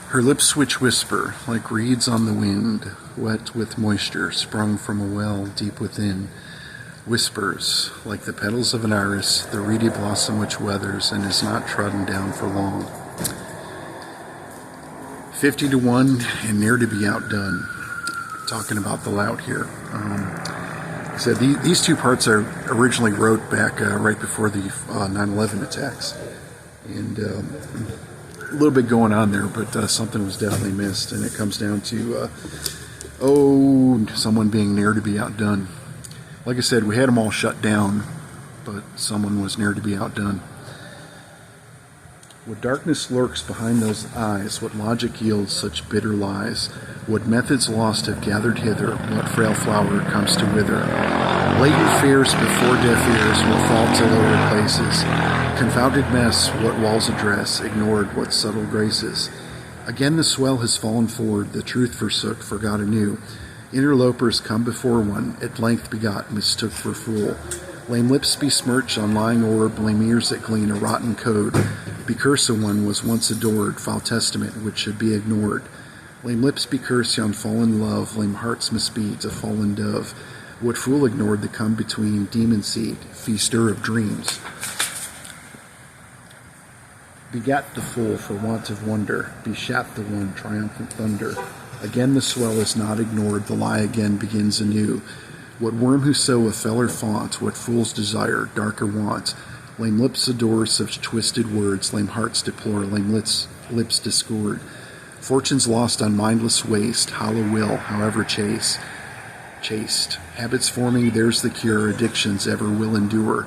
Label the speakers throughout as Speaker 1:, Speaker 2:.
Speaker 1: Her lips which whisper, like reeds on the wind, wet with moisture sprung from a well deep within, whispers, like the petals of an iris, the reedy blossom which weathers and is not trodden down for long. 50-1 and near to be outdone. Talking about the lout here. So these two parts I originally wrote back right before the 9/11 attacks. And a little bit going on there, but something was definitely missed, and it comes down to someone being near to be outdone. Like I said, we had them all shut down, but someone was near to be outdone. What darkness lurks behind those eyes, what logic yields such bitter lies, what methods lost have gathered hither, what frail flower comes to wither. Latent fears before deaf ears will fall to lower places. Confounded mess, what walls address, ignored what subtle graces. Again the swell has fallen forward, the truth forsook, forgot anew. Interlopers come before one, at length begot, mistook for fool. Lame lips besmirch on lying orb, lame ears that glean a rotten code. Becurse one was once adored, foul testament which should be ignored. Lame lips becurse yon fallen love, lame hearts misbeads a fallen dove. What fool ignored the come-between, demon seed, feaster of dreams. Begat the fool for want of wonder, beshat the one triumphant thunder. Again the swell is not ignored, the lie again begins anew. What worm who sow a feller faunt, what fools desire, darker want. Lame lips adore such twisted words, lame hearts deplore, lame lips discord. Fortunes lost on mindless waste, hollow will, however chaste. Habits forming, there's the cure, addictions ever will endure.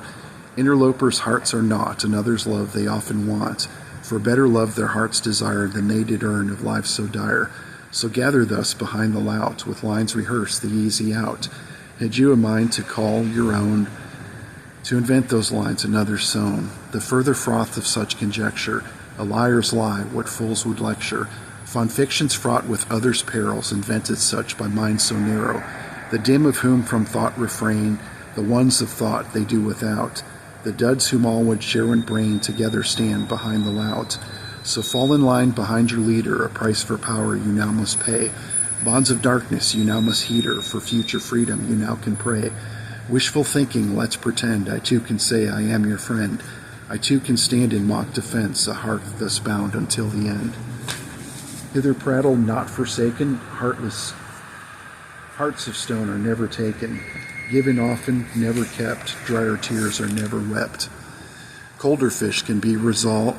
Speaker 1: Interlopers' hearts are naught, another's love they often want. For better love their hearts desire than they did earn of life so dire. So gather thus behind the lout, with lines rehearsed, the easy out. Had you a mind to call your own, to invent those lines another's sown? The further froth of such conjecture, a liar's lie, what fools would lecture. Fond fictions fraught with others' perils, invented such by minds so narrow. The dim of whom from thought refrain, the ones of thought they do without. The duds whom all would share in brain together stand behind the lout. So fall in line behind your leader, a price for power you now must pay. Bonds of darkness you now must heed her, for future freedom you now can pray. Wishful thinking, let's pretend, I too can say I am your friend. I too can stand in mock defense, a heart thus bound until the end. Hither prattle not forsaken, heartless hearts of stone are never taken. Given often, never kept, drier tears are never wept. Colder fish can be recalled,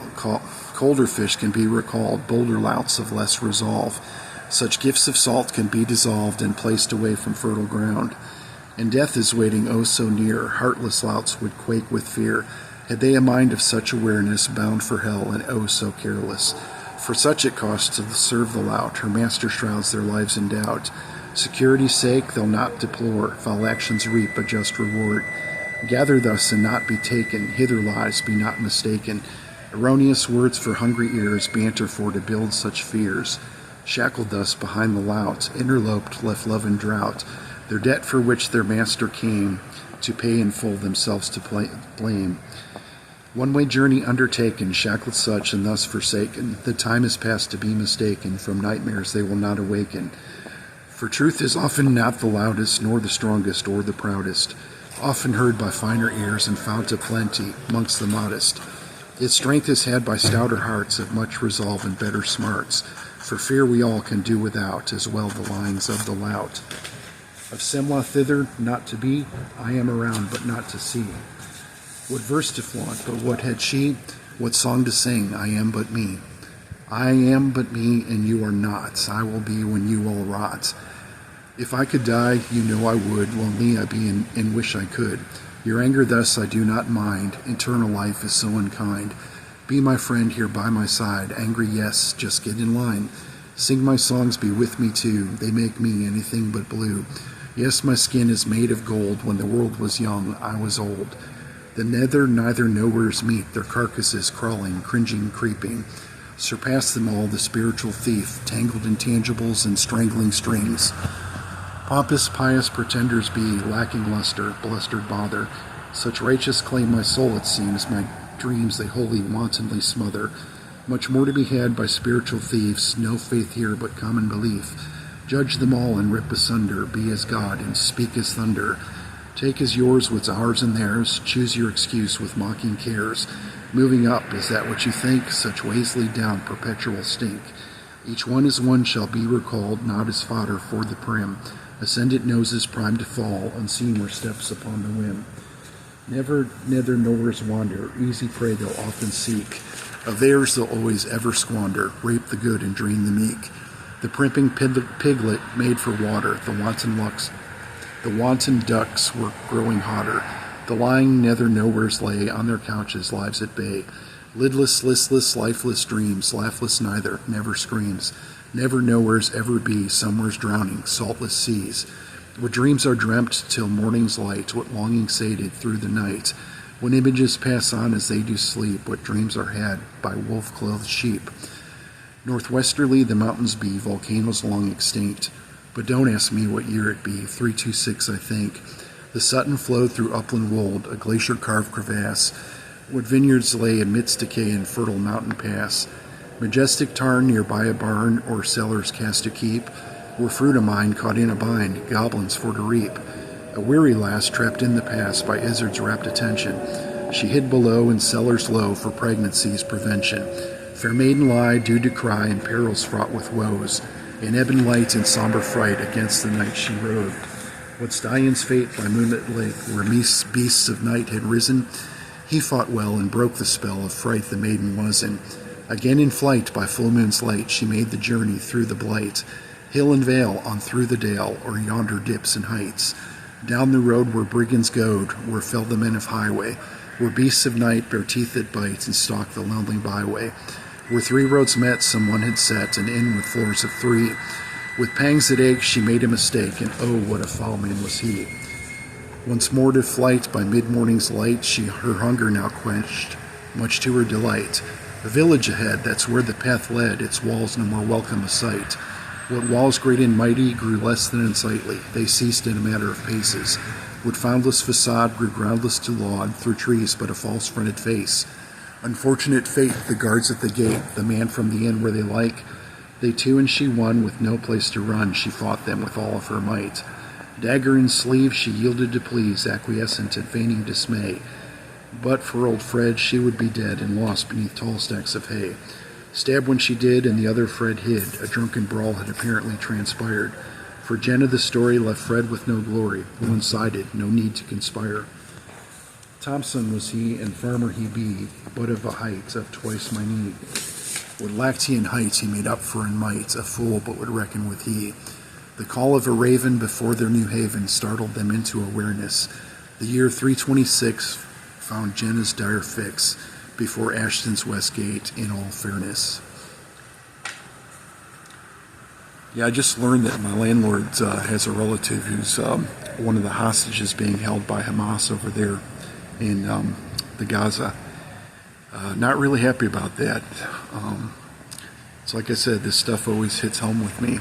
Speaker 1: bolder louts of less resolve. Such gifts of salt can be dissolved and placed away from fertile ground. And death is waiting oh so near, heartless louts would quake with fear, had they a mind of such awareness, bound for hell and oh so careless. For such it costs to serve the lout, her master shrouds their lives in doubt. Security's sake they'll not deplore, foul actions reap a just reward. Gather thus and not be taken, hither lies, be not mistaken. Erroneous words for hungry ears, banter for to build such fears. Shackled thus behind the lout, interloped, left love in drought. Their debt for which their master came, to pay in full themselves to blame. One-way journey undertaken, shackled such and thus forsaken. The time is past to be mistaken, from nightmares they will not awaken. For truth is often not the loudest, nor the strongest, or the proudest, often heard by finer ears and found to plenty mongst the modest. Its strength is had by stouter hearts of much resolve and better smarts. For fear we all can do without, as well the lines of the lout. Of Semwa thither, not to be, I am around, but not to see. What verse to flaunt, but what had she? What song to sing? I am but me. I am but me, and you are not. I will be when you all rot. If I could die, you know I would. Lonely I be and wish I could. Your anger thus I do not mind. Eternal life is so unkind. Be my friend here by my side. Angry, yes, just get in line. Sing my songs, be with me too. They make me anything but blue. Yes, my skin is made of gold. When the world was young, I was old. The nether neither nowheres meet. Their carcasses crawling, cringing, creeping. Surpass them all, the spiritual thief, tangled intangibles and strangling strings. Pompous, pious pretenders be, lacking luster, blustered bother. Such righteous claim my soul, it seems, my dreams they wholly wantonly smother. Much more to be had by spiritual thieves, no faith here but common belief. Judge them all and rip asunder, be as God and speak as thunder. Take as yours what's ours and theirs, choose your excuse with mocking cares. Moving up, is that what you think? Such ways lead down perpetual stink. Each one as one shall be recalled, not as fodder for the prim. Ascendant noses primed to fall, unseen were steps upon the whim. Never nether nowheres wander, easy prey they'll often seek. Of theirs they'll always ever squander, rape the good and drain the meek. The primping piglet made for water, the wanton ducks were growing hotter. The lying nether nowheres lay on their couches, lives at bay. Lidless, listless, lifeless dreams, laughless neither, never screams. Never nowheres ever be, somewheres drowning, saltless seas. What dreams are dreamt till morning's light, what longing sated through the night. When images pass on as they do sleep, what dreams are had by wolf-clothed sheep. Northwesterly the mountains be, volcanoes long extinct. But don't ask me what year it be, 326 I think. The Sutton flowed through upland wold, a glacier-carved crevasse. What vineyards lay amidst decay and fertile mountain pass. Majestic tarn nearby a barn, or cellars cast to keep, were fruit a mine caught in a bind, goblins for to reap. A weary lass trapped in the pass by Izzard's rapt attention. She hid below in cellars low for pregnancy's prevention. Fair maiden lie, due to cry, in perils fraught with woes. In ebon light and somber fright against the night she rode. What stallion's fate by moonlit lake, where beasts of night had risen, he fought well and broke the spell of fright the maiden was in. Again in flight by full moon's light she made the journey through the blight, hill and vale, on through the dale, or yonder dips and heights. Down the road where brigands goad, where fell the men of highway, where beasts of night bear teeth that bite and stalk the lonely byway. Where three roads met, someone had set an inn with floors of three. With pangs that ache, she made a mistake, and oh, what a foul man was he. Once more to flight by mid-morning's light, she her hunger now quenched, much to her delight. A village ahead, that's where the path led, its walls no more welcome a sight. What walls great and mighty grew less than unsightly, they ceased in a matter of paces. What foundless facade grew groundless to laud, through trees but a false-fronted face. Unfortunate fate, the guards at the gate, the man from the inn where they like. They two and she one, with no place to run, she fought them with all of her might. Dagger in sleeve, she yielded to please, acquiescent at feigning dismay. But for old Fred, she would be dead and lost beneath tall stacks of hay. Stabbed when she did, and the other Fred hid. A drunken brawl had apparently transpired. For Jenna the story left Fred with no glory, one-sided, no need to conspire. Thompson was he, and farmer he be, but of a height of twice my need. What lacked he in height he made up for in might, a fool but would reckon with he. The call of a raven before their new haven startled them into awareness. The year 326 found Jenna's dire fix before Ashton's west gate in all fairness. Yeah, I just learned that my landlord has a relative who's one of the hostages being held by Hamas over there in the Gaza. Not really happy about that. It's like I said, this stuff always hits home with me.